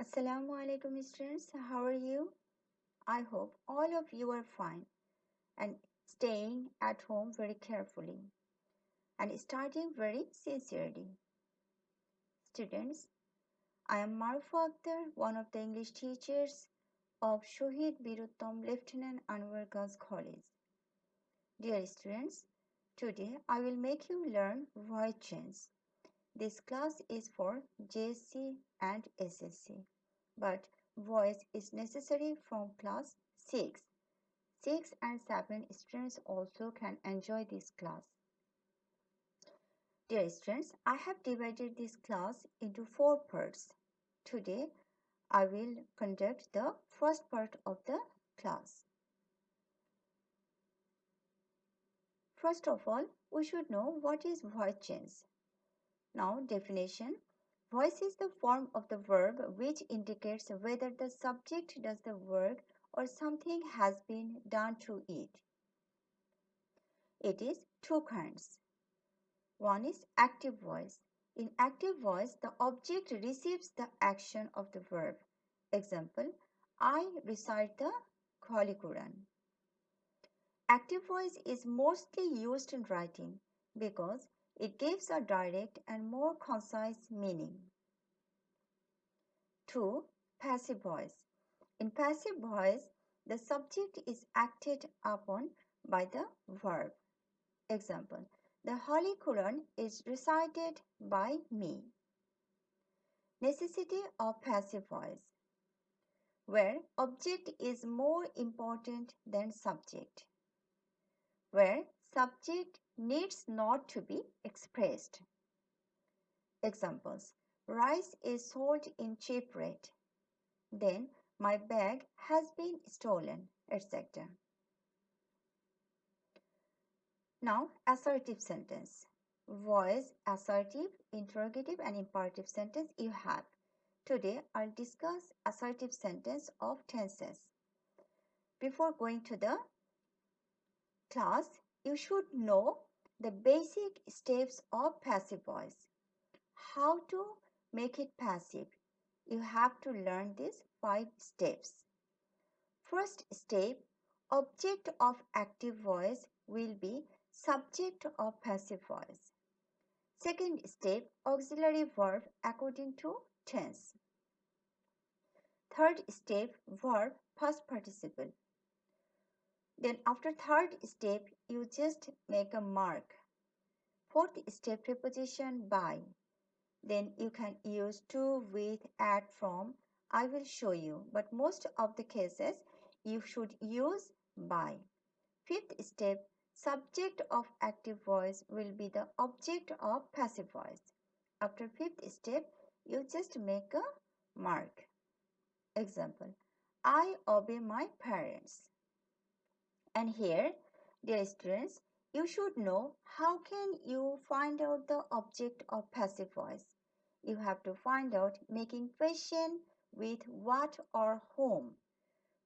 Assalamu alaikum students, how are you? I hope all of you are fine and staying at home very carefully and studying very sincerely. Students, I am Marufa Akter, one of the English teachers of Shaheed Uttam Lieutenant Anwar Girls College. Dear students, today I will make you learn voice change. This class is for JSC and SSC, but voice is necessary from class 6. 6 and 7 students also can enjoy this class. Dear students, I have divided this class into 4 parts. Today, I will conduct the first part of the class. First of all, we should know what is voice change. Now, definition. Voice is the form of the verb which indicates whether the subject does the work or something has been done to it. It is two kinds. One is active voice. In active voice, the object receives the action of the verb. Example, I recite the Holy Quran. Active voice is mostly used in writing because it gives a direct and more concise meaning. 2. Passive voice. In passive voice, the subject is acted upon by the verb. Example, the Holy Quran is recited by me. Necessity of passive voice, where object is more important than subject, where subject needs not to be expressed. Examples, rice is sold in cheap rate, then my bag has been stolen, etc. Now, assertive sentence. Voice, assertive, interrogative and imperative sentence you have. Today, I'll discuss assertive sentence of tenses. Before going to the class, you should know the basic steps of passive voice. How to make it passive? You have to learn these 5 steps. First step, object of active voice will be subject of passive voice. Second step, auxiliary verb according to tense. Third step, verb past participle. Then after third step, you just make a mark. Fourth step, preposition by. Then you can use to, with, at, from. I will show you, but most of the cases you should use by. Fifth step, subject of active voice will be the object of passive voice. After fifth step, you just make a mark. Example, I obey my parents. And here, dear students, you should know how can you find out the object of passive voice. You have to find out making question with what or whom.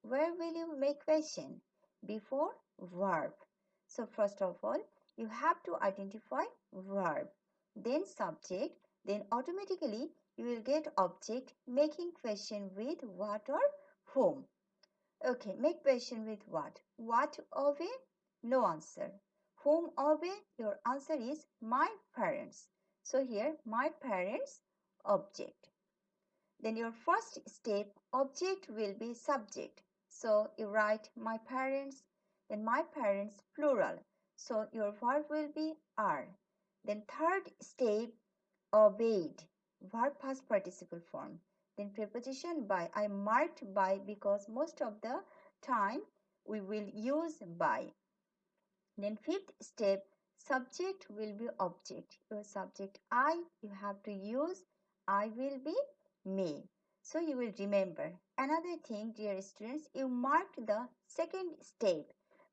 Where will you make question? Before verb. So first of all, you have to identify verb, then subject, then automatically you will get object making question with what or whom. Okay, make question with what? What obey? No answer. Whom obey? Your answer is my parents. So here, my parents, object. Then your first step, object will be subject. So you write my parents, then my parents, plural. So your verb will be are. Then third step, obeyed, verb past participle form. Then preposition by. I marked by because most of the time we will use by. Then fifth step, subject will be object. Your subject I, you have to use I will be me. So you will remember. Another thing, dear students, you marked the second step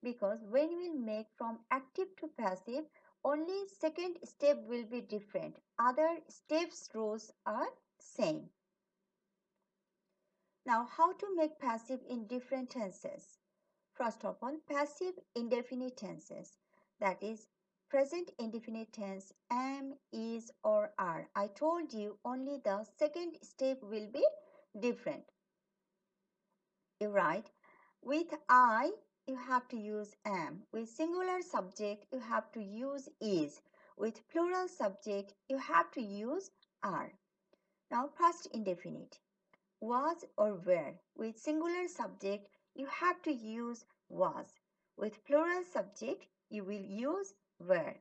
because when we will make from active to passive, only second step will be different. Other steps rules are same. Now, how to make passive in different tenses? First of all, passive indefinite tenses. That is present indefinite tense, am, is or are. I told you only the second step will be different. You write, with I, you have to use am. With singular subject, you have to use is. With plural subject, you have to use are. Now, past indefinite. Was or were. With singular subject, you have to use was. With plural subject, you will use were.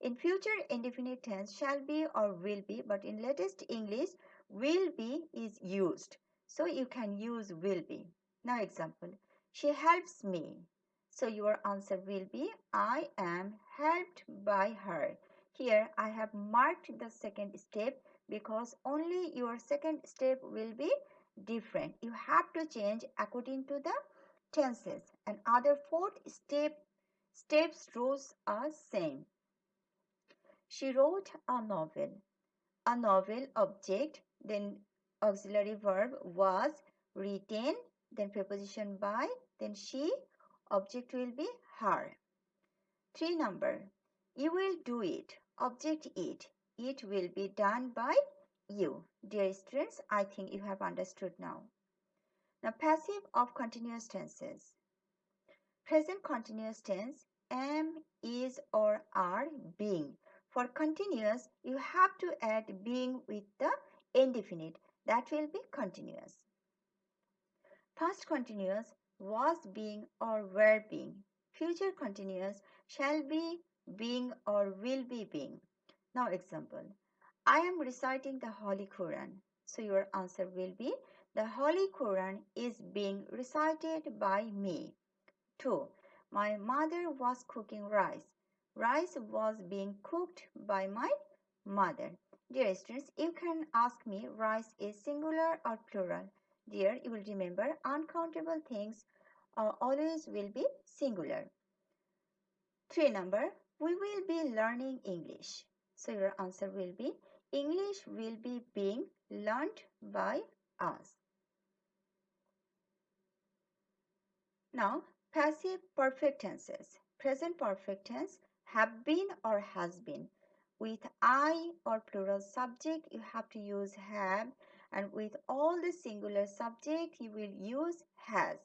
In future indefinite tense, shall be or will be, but in latest English, will be is used. So you can use will be. Now example, she helps me. So your answer will be, I am helped by her. Here I have marked the second step because only your second step will be different. You have to change according to the tenses, and other fourth steps rules are same. She wrote a novel. A novel object, then auxiliary verb was written, then preposition by, then she, object will be her. 3 number, you will do it, object it. It will be done by you. Dear students, I think you have understood now. Now passive of continuous tenses. Present continuous tense, am, is or are, being. For continuous, you have to add being with the indefinite. That will be continuous. Past continuous, was being or were being. Future continuous, shall be being or will be being. Now example, I am reciting the Holy Quran. So your answer will be, the Holy Quran is being recited by me. 2. My mother was cooking rice. Rice was being cooked by my mother. Dear students, you can ask me rice is singular or plural. Dear, you will remember uncountable things always will be singular. 3 number, we will be learning English. So your answer will be, English will be being learned by us. Now, passive perfect tenses. Present perfect tense, have been or has been. With I or plural subject, you have to use have, and with all the singular subject, you will use has.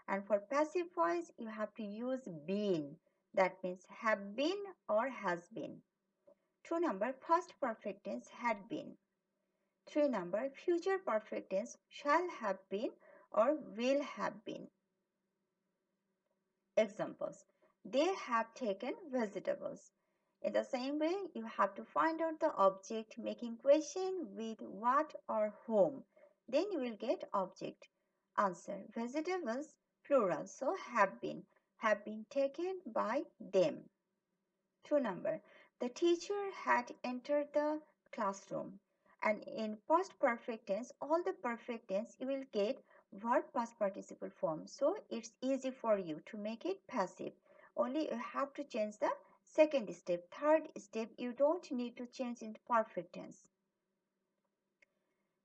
And for passive voice, you have to use been. That means have been or has been. 2 number, past perfect tense, had been. 3 number, future perfect tense, shall have been or will have been. Examples, they have taken vegetables. In the same way, you have to find out the object making question with what or whom. Then you will get object. Answer, vegetables, plural, so have been taken by them. 2 number, the teacher had entered the classroom. And in past perfect tense, all the perfect tense you will get verb past participle form. So it's easy for you to make it passive. Only you have to change the second step. Third step, you don't need to change into perfect tense.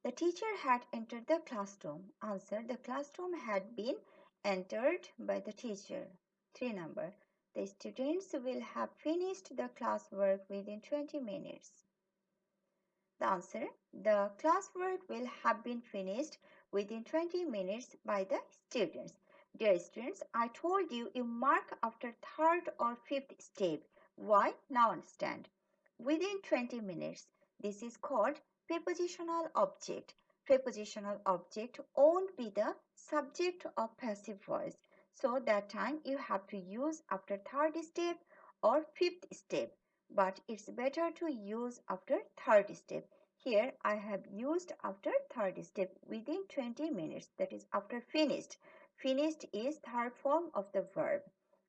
The teacher had entered the classroom. Answer, the classroom had been entered by the teacher. 3 number, the students will have finished the classwork within 20 minutes. The answer, the classwork will have been finished within 20 minutes by the students. Dear students, I told you you mark after third or fifth step. Why? Now understand. Within 20 minutes, this is called prepositional object. Prepositional object won't be the subject of passive voice. So that time you have to use after third step or fifth step. But it's better to use after third step. Here I have used after third step within 20 minutes, that is after finished. Finished is third form of the verb.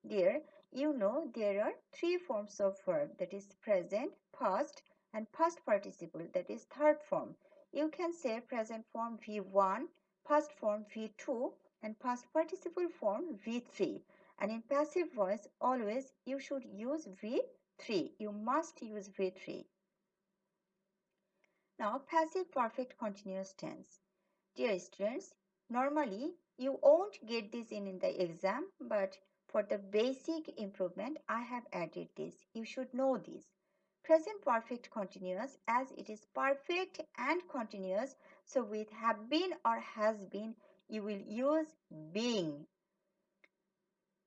There, you know there are three forms of verb, that is present, past and past participle, that is third form. You can say present form V1, past form V2 and past participle form V3. And in passive voice, always you should use V3. You must use V3. Now, passive perfect continuous tense. Dear students, normally you won't get this in the exam, but for the basic improvement, I have added this. You should know this. Present perfect continuous, as it is perfect and continuous, So with have been or has been, you will use being.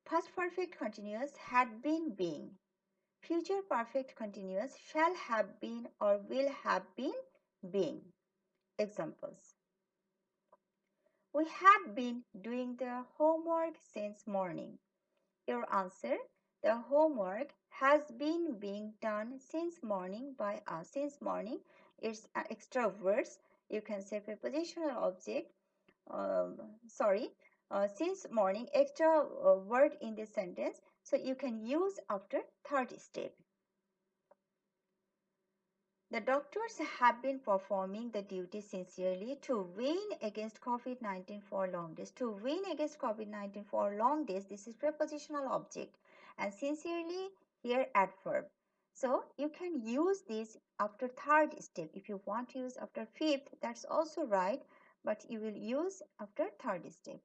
Past perfect continuous had been being. Future perfect continuous shall have been or will have been being. Examples. We have been doing the homework since morning. Your answer, the homework has been being done since morning by us. Since morning, it's an extra words. You can say prepositional object. Sorry, since morning, extra word in this sentence. So you can use after third step. The doctors have been performing the duty sincerely to win against COVID-19 for long days. To win against COVID-19 for long days, this is prepositional object. And sincerely, here adverb. So you can use this after third step. If you want to use after fifth, that's also right. But you will use after third step.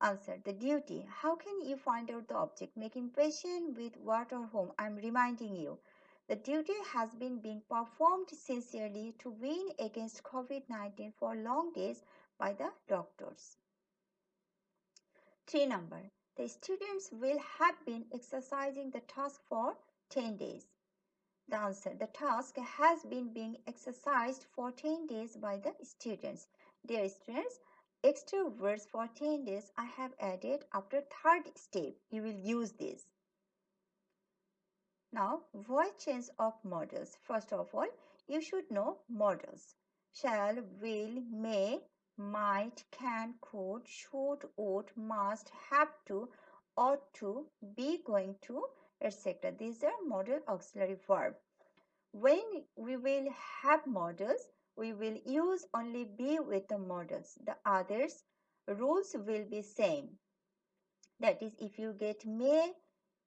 Answer. The duty. How can you find out the object? Make impression with what or whom. I'm reminding you. The duty has been being performed sincerely to win against COVID-19 for long days by the doctors. 3 number. The students will have been exercising the task for 10 days. The answer. The task has been being exercised for 10 days by the students. Dear students, extra words for 10 days I have added after third step. You will use this. Now, voice change of models. First of all, you should know models. Shall, will, may, might, can, could, should, would, must, have to, ought to, be going to, etc. These are modal auxiliary verb. When we will have models, we will use only be with the models. The others rules will be same. That is, if you get may,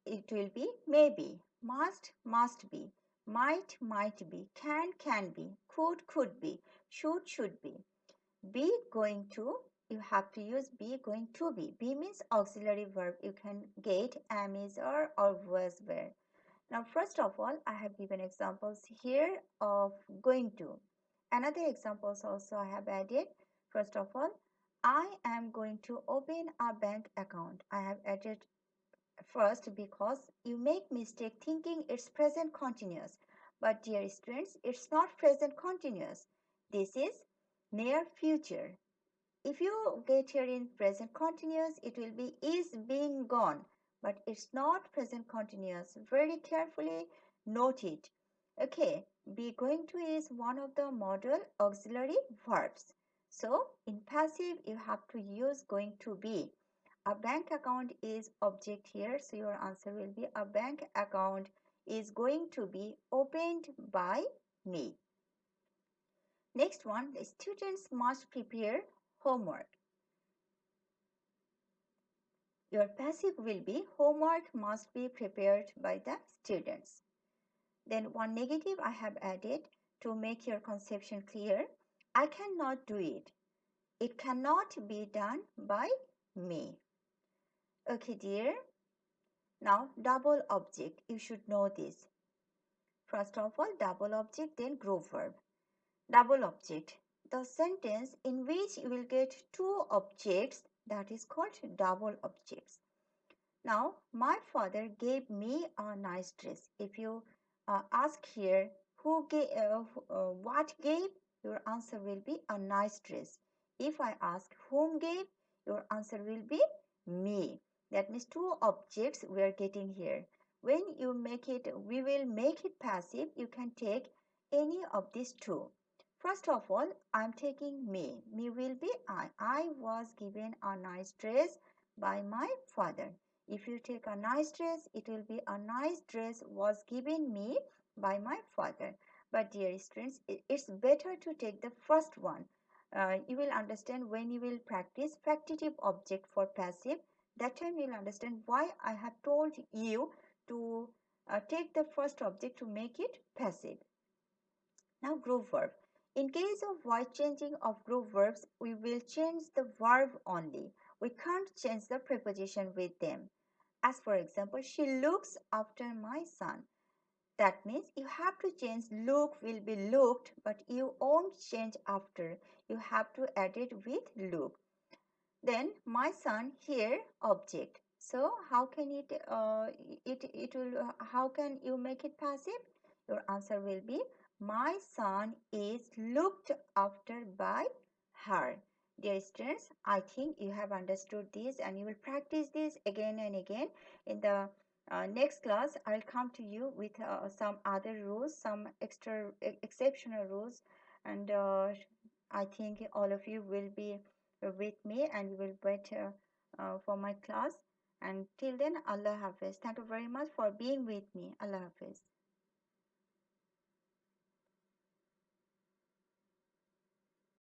it will be maybe, must be, might be, can be, could be, should be. Be going to, you have to use be going to be. Be means auxiliary verb. You can get am, is, or was, were. Now, first of all, I have given examples here of going to. Another examples also I have added. First of all, I am going to open a bank account. I have added first because you make mistake thinking it's present continuous. But dear students, it's not present continuous. This is near future. If you get here in present continuous, it will be is being gone, but it's not present continuous. Very carefully note it. Okay, be going to is one of the modal auxiliary verbs. So in passive, you have to use going to be. A bank account is object here, so your answer will be a bank account is going to be opened by me. Next one, the students must prepare homework. Your passive will be homework must be prepared by the students. Then one negative I have added to make your conception clear. I cannot do it. It cannot be done by me. Okay, dear. Now, double object. You should know this. First of all, double object, then group verb. Double object. The sentence in which you will get two objects, that is called double objects. Now, my father gave me a nice dress. If you ask here, who gave, what gave, your answer will be a nice dress. If I ask whom gave, your answer will be me. That means two objects we are getting here. When you make it, we will make it passive. You can take any of these two. First of all, I'm taking me. Me will be I. I was given a nice dress by my father. If you take a nice dress, it will be a nice dress was given me by my father. But dear students, it's better to take the first one. You will understand when you will practice factitive object for passive. That time you will understand why I have told you to take the first object to make it passive. Now group verb. In case of voice changing of group verbs, we will change the verb only. We can't change the preposition with them. As for example, she looks after my son. That means you have to change look will be looked, but you won't change after. You have to add it with look. Then my son here object. So how can it will how can you make it passive? Your answer will be my son is looked after by her. Dear students, I think you have understood this and you will practice this again and again. In the next class, I'll come to you with some other rules, some exceptional rules, and I think all of you will be with me and you will wait for my class. And till then, Allah Hafiz. Thank you very much for being with me. Allah Hafiz.